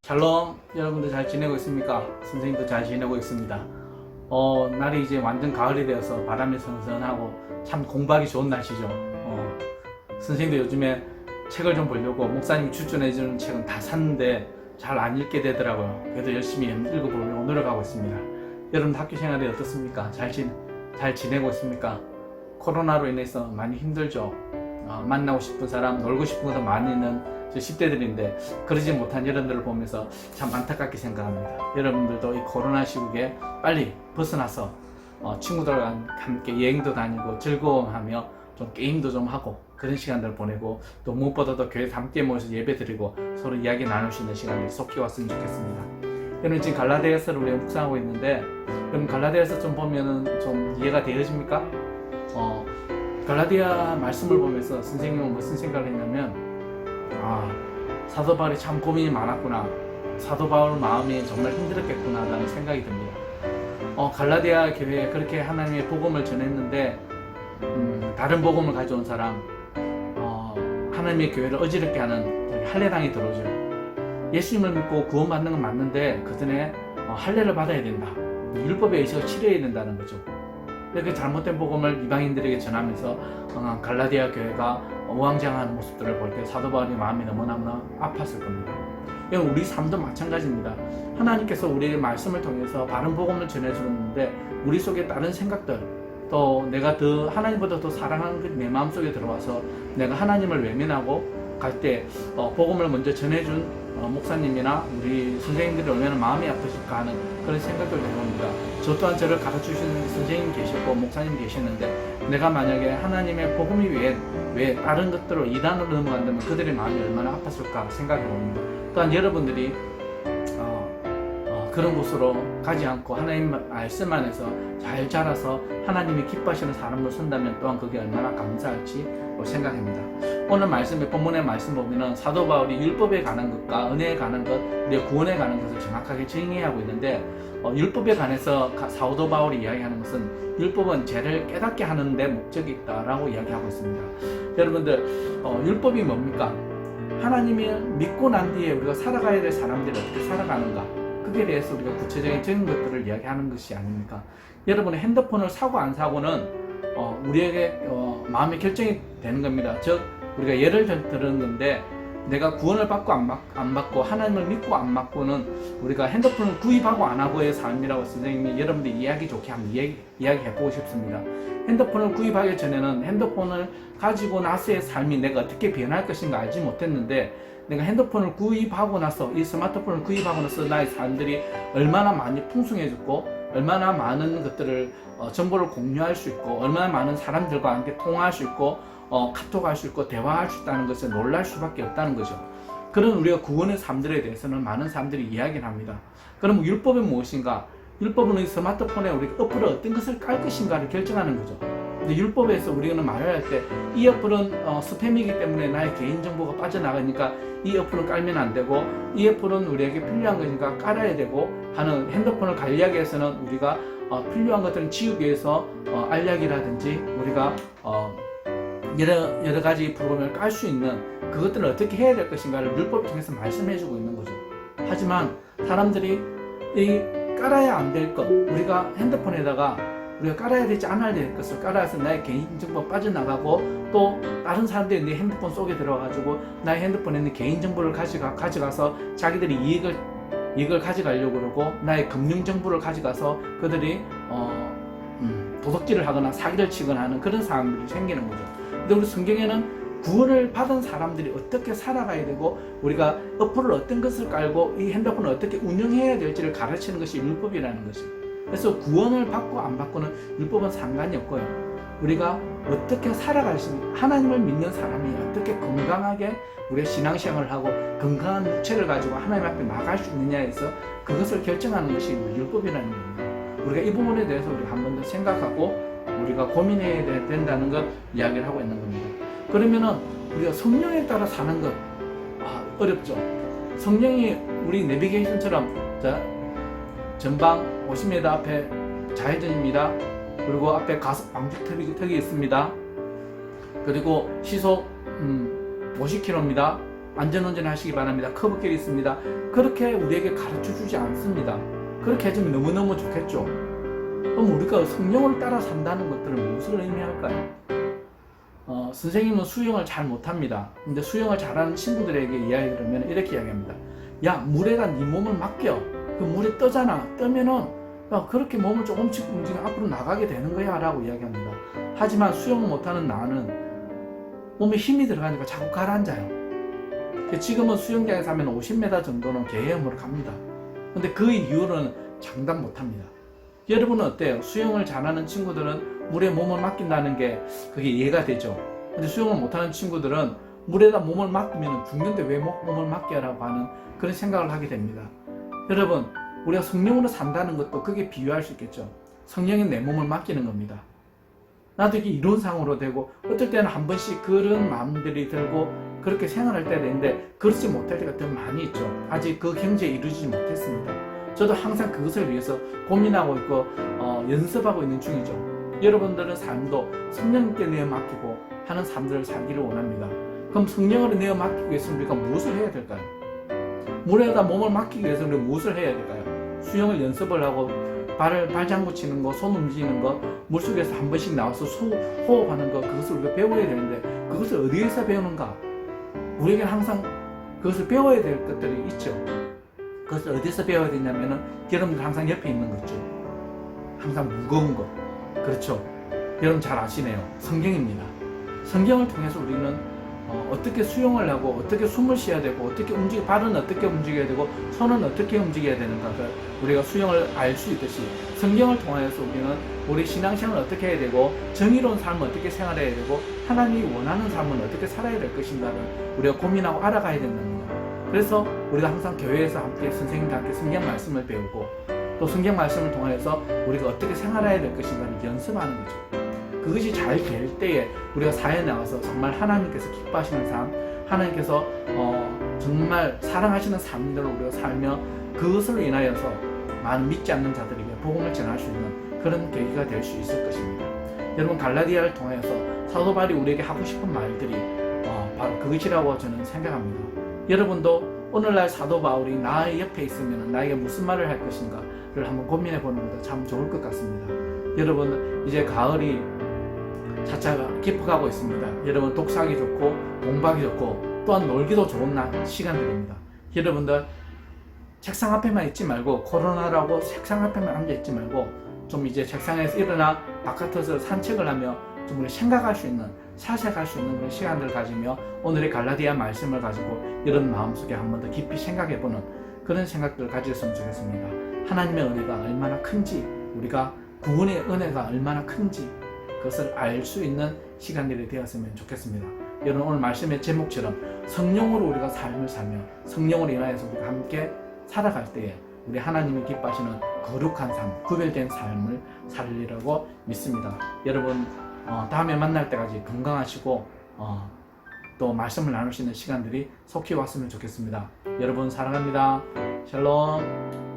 샬롬, 여러분들 잘 지내고 있습니까? 선생님도 잘 지내고 있습니다. 날이 이제 완전 가을이 되어서 바람이 선선하고 참 공부하기 좋은 날씨죠. 선생님도 요즘에 책을 좀 보려고 목사님이 추천해주는 책은 다 샀는데 잘 안 읽게 되더라고요. 그래도 열심히 읽어보려고 노력하고 있습니다. 여러분 학교 생활이 어떻습니까? 잘 지내고 있습니까? 코로나로 인해서 많이 힘들죠. 만나고 싶은 사람, 놀고 싶은 것도 많이 있는 10대들인데 그러지 못한 여러분들을 보면서 참 안타깝게 생각합니다. 여러분들도 이 코로나 시국에 빨리 벗어나서 친구들과 함께 여행도 다니고 즐거움하며 좀 게임도 좀 하고 그런 시간들을 보내고 또 무엇보다도 교회 함께 모여서 예배 드리고 서로 이야기 나눌 수 있는 시간이 속히 왔으면 좋겠습니다. 여러분 지금 갈라디아서를 우리가 묵상하고 있는데 여러분 갈라디아서 좀 보면은 좀 이해가 되어집니까? 갈라디아 말씀을 보면서 선생님은 무슨 생각을 했냐면 사도 바울이 참 고민이 많았구나, 사도 바울 마음이 정말 힘들었겠구나 라는 생각이 듭니다. 갈라디아 교회에 그렇게 하나님의 복음을 전했는데 다른 복음을 가져온 사람, 하나님의 교회를 어지럽게 하는 할례당이 들어오죠. 예수님을 믿고 구원받는 건 맞는데 그 전에 할례를 받아야 된다, 율법의 의식을 치러야 된다는 거죠. 이렇게 잘못된 복음을 이방인들에게 전하면서 갈라디아 교회가 우왕좌왕하는 모습들을 볼 때 사도 바울의 마음이 너무나 아팠을 겁니다. 우리 삶도 마찬가지입니다. 하나님께서 우리의 말씀을 통해서 바른 복음을 전해주는데 우리 속에 다른 생각들, 또 내가 더 하나님보다 더 사랑하는 게 내 마음속에 들어와서 내가 하나님을 외면하고 갈 때 복음을 먼저 전해준 목사님이나 우리 선생님들이 얼마나 마음이 아프실까 하는 그런 생각을 해봅니다. 저 또한 저를 가르쳐주시는 선생님 계셨고 목사님 계셨는데 내가 만약에 하나님의 복음이 왜 다른 것들로 이단으로 넘어간다면 그들의 마음이 얼마나 아팠을까 생각해봅니다. 또한 여러분들이 그런 곳으로 가지 않고 하나님 말씀 안에서 잘 자라서 하나님이 기뻐하시는 사람으로 선다면 또한 그게 얼마나 감사할지 생각합니다. 오늘 말씀에 본문의 말씀 보면은 사도 바울이 율법에 관한 것과 은혜에 관한 것, 우리의 구원에 관한 것을 정확하게 정의하고 있는데 율법에 관해서 사도 바울이 이야기하는 것은 율법은 죄를 깨닫게 하는 데 목적이 있다라고 이야기하고 있습니다. 여러분들 율법이 뭡니까? 하나님을 믿고 난 뒤에 우리가 살아가야 될 사람들이 어떻게 살아가는가, 그에 대해서 우리가 구체적인 것들을 이야기하는 것이 아닙니까? 여러분의 핸드폰을 사고 안 사고는 우리에게 마음의 결정이 되는 겁니다. 즉 우리가 예를 들었는데 내가 구원을 받고 안 받고 하나님을 믿고 안 받고는 우리가 핸드폰을 구입하고 안 하고의 삶이라고 선생님이 여러분들 이해하기 좋게 한번 이야기해보고 싶습니다. 핸드폰을 구입하기 전에는 핸드폰을 가지고 나서의 삶이 내가 어떻게 변할 것인가 알지 못했는데 내가 핸드폰을 구입하고 나서, 이 스마트폰을 구입하고 나서 나의 삶들이 얼마나 많이 풍성해졌고 얼마나 많은 것들을 정보를 공유할 수 있고 얼마나 많은 사람들과 함께 통화할 수 있고 카톡할 수 있고 대화할 수 있다는 것을 놀랄 수밖에 없다는 거죠. 그런 우리가 구원의 삶들에 대해서는 많은 사람들이 이야기를 합니다. 그럼 율법은 무엇인가? 율법은 이 스마트폰에 우리가 어플을 어떤 것을 깔 것인가를 결정하는 거죠. 근데 율법에서 우리는 말을 할 때 이 어플은 스팸이기 때문에 나의 개인정보가 빠져나가니까 이 어플은 깔면 안 되고 이 어플은 우리에게 필요한 것이니까 깔아야 되고 하는, 핸드폰을 관리하기 위해서는 우리가 필요한 것들은 지우기 위해서 알약이라든지 우리가 여러 가지 프로그램을 깔 수 있는 그것들을 어떻게 해야 될 것인가를 율법 통해서 말씀해주고 있는 거죠. 하지만 사람들이 이 깔아야 안 될 것, 우리가 핸드폰에다가 우리가 깔아야 되지 않아야 될 것을 깔아서 나의 개인정보가 빠져나가고 또 다른 사람들이 내 핸드폰 속에 들어가가지고 나의 핸드폰에 있는 개인정보를 가져가서 자기들이 이익을 가져가려고 그러고 나의 금융정보를 가져가서 그들이 도둑질을 하거나 사기를 치거나 하는 그런 상황들이 생기는 거죠. 근데 우리 성경에는 구원을 받은 사람들이 어떻게 살아가야 되고 우리가 어플을 어떤 것을 깔고 이 핸드폰을 어떻게 운영해야 될지를 가르치는 것이 율법이라는 것입니다. 그래서 구원을 받고 안 받고는 율법은 상관이 없고요. 우리가 어떻게 살아갈 수 있는, 하나님을 믿는 사람이 어떻게 건강하게 우리의 신앙생활을 하고 건강한 육체를 가지고 하나님 앞에 나갈 수 있느냐에서 그것을 결정하는 것이 율법이라는 겁니다. 우리가 이 부분에 대해서 우리가 한 번 더 생각하고 우리가 고민해야 된다는 걸 이야기를 하고 있는 겁니다. 그러면은 우리가 성령에 따라 사는 것 어렵죠. 성령이 우리 내비게이션처럼 전방 50m 앞에 좌회전입니다. 그리고 앞에 가속 방지턱이 있습니다. 그리고 시속 50km입니다. 안전운전 하시기 바랍니다. 커브길이 있습니다. 그렇게 우리에게 가르쳐 주지 않습니다. 그렇게 해주면 너무너무 좋겠죠. 그럼 우리가 성령을 따라 산다는 것들은 무엇을 의미할까요? 선생님은 수영을 잘 못합니다. 근데 수영을 잘하는 친구들에게 이야기 들으면 이렇게 이야기합니다. 야, 물에다 네 몸을 맡겨. 그 물에 떠잖아. 뜨면은 그렇게 몸을 조금씩 움직이면 앞으로 나가게 되는 거야 라고 이야기합니다. 하지만 수영을 못하는 나는 몸에 힘이 들어가니까 자꾸 가라앉아요. 지금은 수영장에서 하면 50m 정도는 개헤엄으로 갑니다. 근데 그 이유는 장담 못합니다. 여러분은 어때요? 수영을 잘하는 친구들은 물에 몸을 맡긴다는 게 그게 이해가 되죠. 근데 수영을 못하는 친구들은 물에다 몸을 맡기면 죽는데 왜 몸을 맡겨라고 하는 그런 생각을 하게 됩니다. 여러분, 우리가 성령으로 산다는 것도 그게 비유할 수 있겠죠. 성령이 내 몸을 맡기는 겁니다. 나도 이게 이론상으로 되고 어떨 때는 한 번씩 그런 마음들이 들고 그렇게 생활할 때가 있는데 그렇지 못할 때가 더 많이 있죠. 아직 그 경지에 이르지 못했습니다. 저도 항상 그것을 위해서 고민하고 있고 연습하고 있는 중이죠. 여러분들은 삶도 성령님께 내어 맡기고 하는 삶들을 살기를 원합니다. 그럼 성령을 내어 맡기기 위해서 우리가 무엇을 해야 될까요? 물에다 몸을 맡기기 위해서 우리가 무엇을 해야 될까요? 수영을 연습을 하고 발장구 치는 거, 손 움직이는 거, 물속에서 한 번씩 나와서 호흡하는 거, 그것을 우리가 배워야 되는데 그것을 어디에서 배우는가? 우리에게 항상 그것을 배워야 될 것들이 있죠. 그것을 어디서 배워야 되냐면은 여러분들 항상 옆에 있는 거죠. 항상 무거운 것. 그렇죠. 여러분 잘 아시네요. 성경입니다. 성경을 통해서 우리는 어떻게 수영을 하고 어떻게 숨을 쉬어야 되고 어떻게 발은 어떻게 움직여야 되고 손은 어떻게 움직여야 되는가를 우리가 수영을 알 수 있듯이 성경을 통해서 우리는 우리 신앙생활을 어떻게 해야 되고 정의로운 삶을 어떻게 생활해야 되고 하나님이 원하는 삶을 어떻게 살아야 될 것인가를 우리가 고민하고 알아가야 된답니다. 그래서 우리가 항상 교회에서 함께 선생님과 함께 성경 말씀을 배우고 또 성경 말씀을 통해서 우리가 어떻게 생활해야 될 것인가를 연습하는 거죠. 그것이 잘 될 때에 우리가 사회에 나가서 정말 하나님께서 기뻐하시는 삶, 하나님께서 정말 사랑하시는 삶들을 우리가 살며 그것으로 인하여서 많은 믿지 않는 자들에게 복음을 전할 수 있는 그런 계기가 될 수 있을 것입니다. 여러분, 갈라디아를 통해서 사도 바울이 우리에게 하고 싶은 말들이 바로 그것이라고 저는 생각합니다. 여러분도 오늘날 사도 바울이 나의 옆에 있으면 나에게 무슨 말을 할 것인가를 한번 고민해 보는 것도 참 좋을 것 같습니다. 여러분, 이제 가을이 차차 깊어가고 있습니다. 여러분, 독서하기 좋고 공부하기 좋고 또한 놀기도 좋은 시간들입니다. 여러분들 책상 앞에만 있지 말고 코로나라고 책상 앞에만 앉아 있지 말고 좀 이제 책상에서 일어나 바깥에서 산책을 하며 좀 우리 생각할 수 있는 사색할 수 있는 그런 시간들을 가지며 오늘의 갈라디아 말씀을 가지고 이런 마음속에 한 번 더 깊이 생각해보는 그런 생각들을 가졌으면 좋겠습니다. 하나님의 은혜가 얼마나 큰지 우리가 구원의 은혜가 얼마나 큰지 그것을 알 수 있는 시간들이 되었으면 좋겠습니다. 여러분, 오늘 말씀의 제목처럼 성령으로 우리가 삶을 살며 성령으로 인하여서 우리가 함께 살아갈 때에 우리 하나님이 기뻐하시는 거룩한 삶, 구별된 삶을 살리라고 믿습니다. 여러분, 다음에 만날 때까지 건강하시고 또 말씀을 나눌 수 있는 시간들이 속히 왔으면 좋겠습니다. 여러분 사랑합니다. 샬롬.